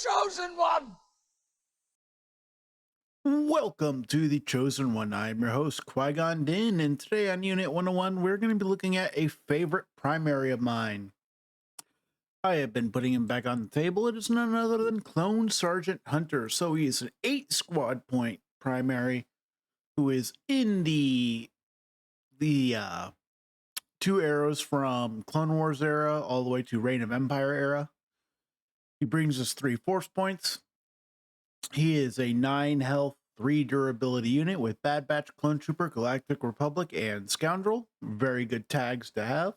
Chosen One! Welcome to the Chosen One. I'm your host, Qui-Gon Din, and today on Unit 101, we're going to be looking at a favorite primary of mine. I have been putting him back on the table. It is none other than Clone Sergeant Hunter. So he is an 8 squad point primary who is in the 2 arrows from Clone Wars era all the way to Reign of Empire era. He brings us 3 force points. He is a 9 health, 3 durability unit with Bad Batch, Clone Trooper, Galactic Republic, and Scoundrel. Very good tags to have.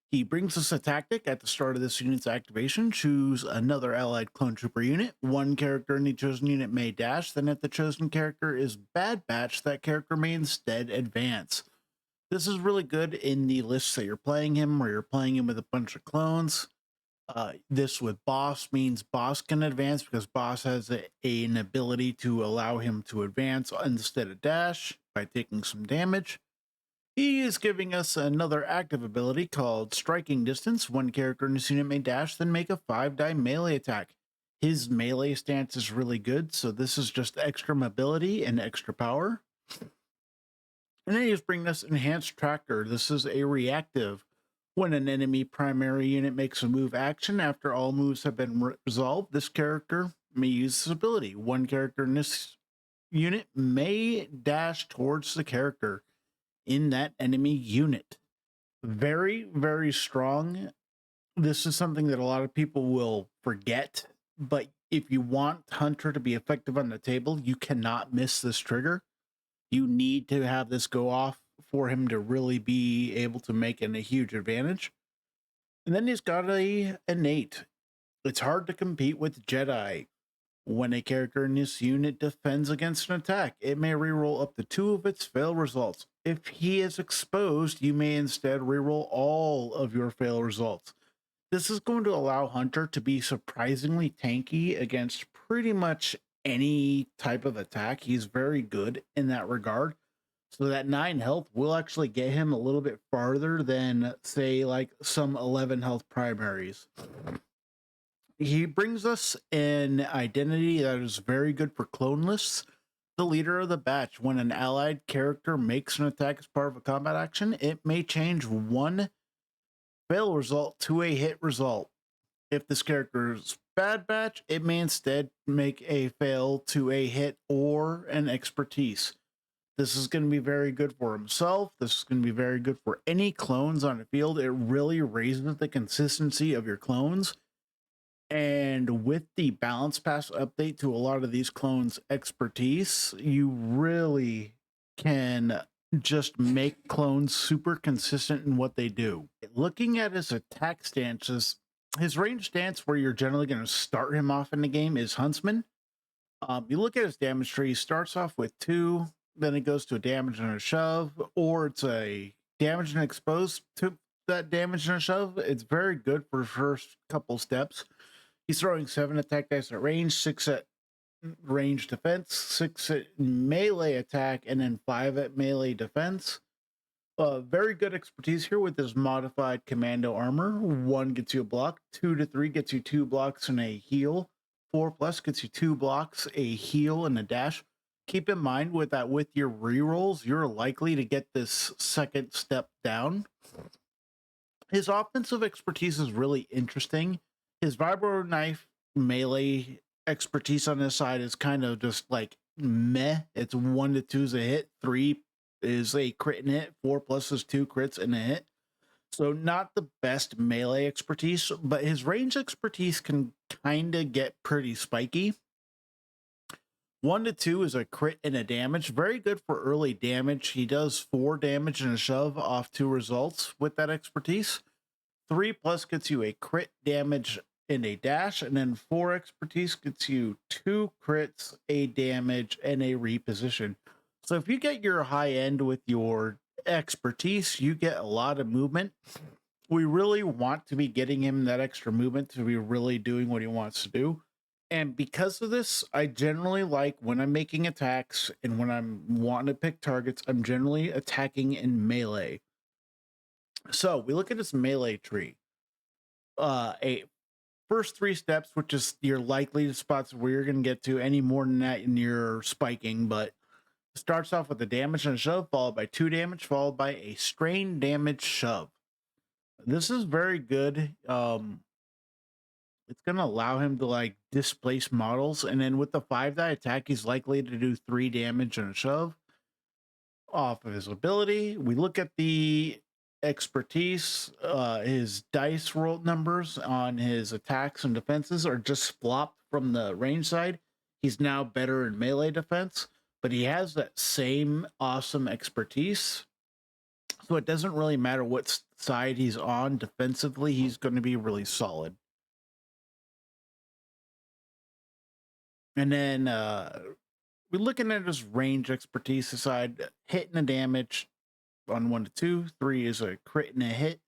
He brings us a tactic at the start of this unit's activation. Choose another allied Clone Trooper unit. One character in the chosen unit may dash. Then if the chosen character is Bad Batch, that character may instead advance. This is really good in the lists that you're playing him, where you're playing him with a bunch of clones. This with Boss means Boss can advance because Boss has an ability to allow him to advance instead of dash by taking some damage. He is giving us another active ability called Striking Distance. One character in this unit may dash, then make a 5-die melee attack. His melee stance is really good, so this is just extra mobility and extra power. And then he's bringing us Enhanced Tracker. This is a reactive. When an enemy primary unit makes a move action after all moves have been resolved, this character may use this ability. One character in this unit may dash towards the character in that enemy unit. Very, very strong. This is something that a lot of people will forget, but if you want Hunter to be effective on the table, you cannot miss this trigger. You need to have this go off for him to really be able to make a huge advantage. And then he's got a innate. It's hard to compete with Jedi. When a character in this unit defends against an attack, it may reroll up to 2 of its fail results. If he is exposed, you may instead reroll all of your fail results. This is going to allow Hunter to be surprisingly tanky against pretty much any type of attack. He's very good in that regard. So that 9 health will actually get him a little bit farther than, say, like some 11 health primaries. He brings us an identity that is very good for clone lists. The leader of the batch. When an allied character makes an attack as part of a combat action, it may change 1 fail result to a hit result. If this character is Bad Batch, it may instead make a fail to a hit or an expertise. This is going to be very good for himself. This is going to be very good for any clones on the field. It really raises the consistency of your clones. And with the balance pass update to a lot of these clones' expertise, you really can just make clones super consistent in what they do. Looking at his attack stances, his range stance, where you're generally going to start him off in the game, is Huntsman. You look at his damage tree, he starts off with 2, then it goes to a damage and a shove, or it's a damage and exposed to that damage and a shove. It's very good for the first couple steps. He's throwing 7 attack dice at range, 6 at range defense, 6 at melee attack, and then 5 at melee defense. Very good expertise here with his modified commando armor. 1 gets you a block, 2 to 3 gets you 2 blocks and a heal, 4 plus gets you 2 blocks, a heal, and a dash. Keep in mind with that, with your rerolls, you're likely to get this second step down. His offensive expertise is really interesting. His vibro knife melee expertise on this side is kind of just like meh. It's 1 to 2 is a hit, 3 is a crit and hit, 4 plus is 2 crits and a hit. So not the best melee expertise, but his range expertise can kind of get pretty spiky. 1 to 2 is a crit and a damage. Very good for early damage. He does 4 damage and a shove off 2 results with that expertise. 3 plus gets you a crit, damage, and a dash, and then 4 expertise gets you 2 crits, a damage, and a reposition. So if you get your high end with your expertise, you get a lot of movement. We really want to be getting him that extra movement to be really doing what he wants to do. And because of this, I generally like, when I'm making attacks and when I'm wanting to pick targets, I'm generally attacking in melee. So we look at his melee tree. A first three steps, which is your likely spots where you're going to get to. Any more than that, and you're spiking. But it starts off with a damage and a shove, followed by 2 damage, followed by a strain damage shove. This is very good. It's going to allow him to like displace models, and then with the 5-die attack, he's likely to do 3 damage and a shove off of his ability. We look at the expertise. His dice roll numbers on his attacks and defenses are just flopped from the range side. He's now better in melee defense, but he has that same awesome expertise. So it doesn't really matter what side he's on defensively, he's going to be really solid. And then we're looking at his range expertise side, hitting the damage on 1 to 2. 3 is a crit and a hit.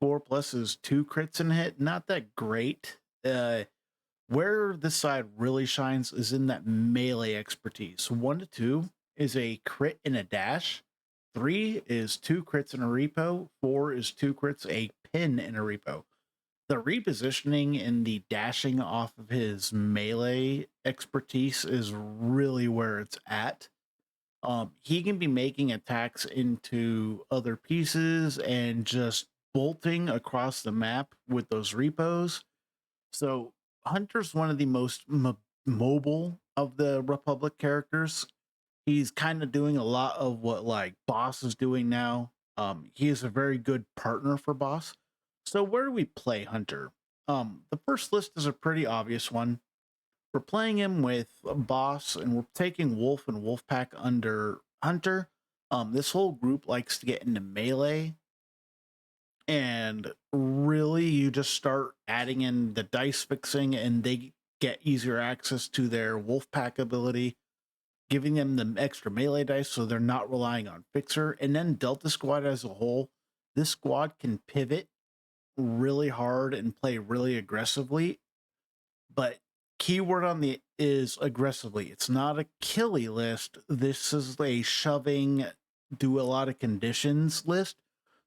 4 plus is 2 crits and a hit. Not that great. Where this side really shines is in that melee expertise. 1 to 2 is a crit and a dash. 3 is 2 crits and a repo. 4 is 2 crits, a pin and a repo. The repositioning and the dashing off of his melee expertise is really where it's at. He can be making attacks into other pieces and just bolting across the map with those repos. So Hunter's one of the most mobile of the Republic characters. He's kind of doing a lot of what like Boss is doing now. He is a very good partner for Boss. So where do we play Hunter? The first list is a pretty obvious one. We're playing him with a Boss, and we're taking Wolf and Wolfpack under Hunter. This whole group likes to get into melee, and really you just start adding in the dice fixing, and they get easier access to their Wolfpack ability, giving them the extra melee dice so they're not relying on Fixer. And then Delta Squad as a whole, this squad can pivot really hard and play really aggressively, but keyword on the is aggressively. It's not a killy list. This is a shoving, do a lot of conditions list.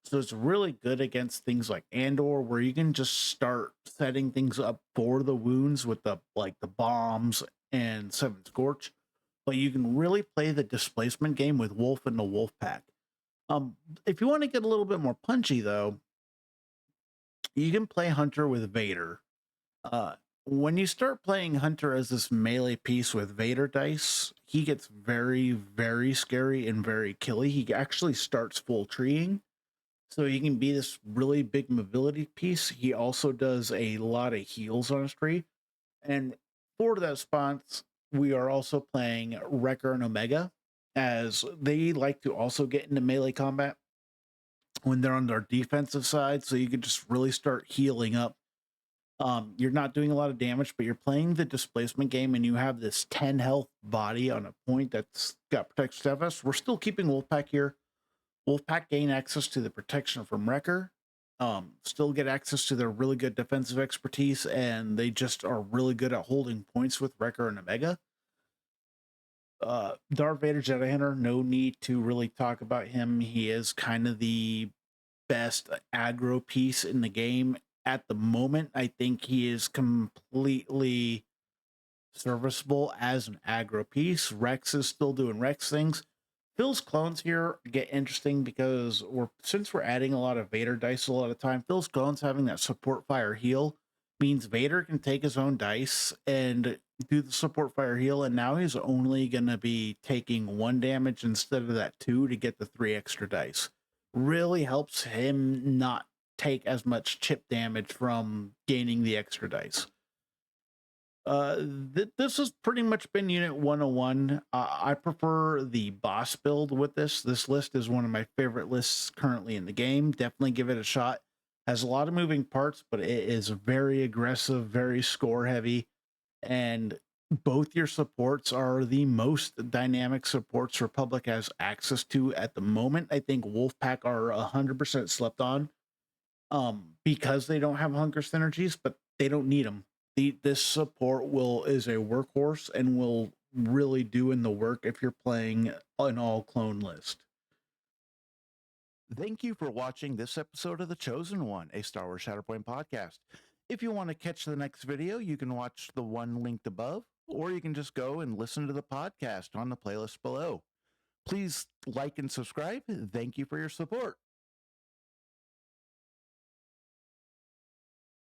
So it's really good against things like Andor, where you can just start setting things up for the wounds with the like the bombs and Seven Scorch. But you can really play the displacement game with Wolf and the Wolf Pack. If you want to get a little bit more punchy though, you can play Hunter with Vader. When you start playing Hunter as this melee piece with Vader dice, he gets very, very scary and very killy. He actually starts full treeing, so he can be this really big mobility piece. He also does a lot of heals on his tree. And for that spots, we are also playing Wrecker and Omega, as they like to also get into melee combat when they're on their defensive side, so you can just really start healing up. You're not doing a lot of damage, but you're playing the displacement game, and you have this 10 health body on a point that's got protection status. We're still keeping Wolfpack here. Wolfpack gain access to the protection from Wrecker. Still get access to their really good defensive expertise, and they just are really good at holding points with Wrecker and Omega. Darth Vader Jedi Hunter, no need to really talk about him. He is kind of the best aggro piece in the game at the moment. I think he is completely serviceable as an aggro piece. Rex is still doing Rex things. Phil's clones here get interesting because since we're adding a lot of Vader dice a lot of time, Phil's clones having that support fire heal means Vader can take his own dice and do the support fire heal, and now he's only going to be taking 1 damage instead of that 2 to get the 3 extra dice. Really helps him not take as much chip damage from gaining the extra dice. This has pretty much been Unit 101. I prefer the boss build with this. This list is one of my favorite lists currently in the game. Definitely give it a shot. Has a lot of moving parts, but it is very aggressive, very score heavy, and both your supports are the most dynamic supports Republic has access to at the moment. I think Wolfpack are 100% slept on because they don't have hunger synergies, but they don't need them. This support is a workhorse and will really do in the work if you're playing an all clone list. Thank you for watching this episode of The Chosen One, a Star Wars Shatterpoint podcast. If you want to catch the next video, you can watch the one linked above, or you can just go and listen to the podcast on the playlist below. Please like and subscribe. Thank you for your support.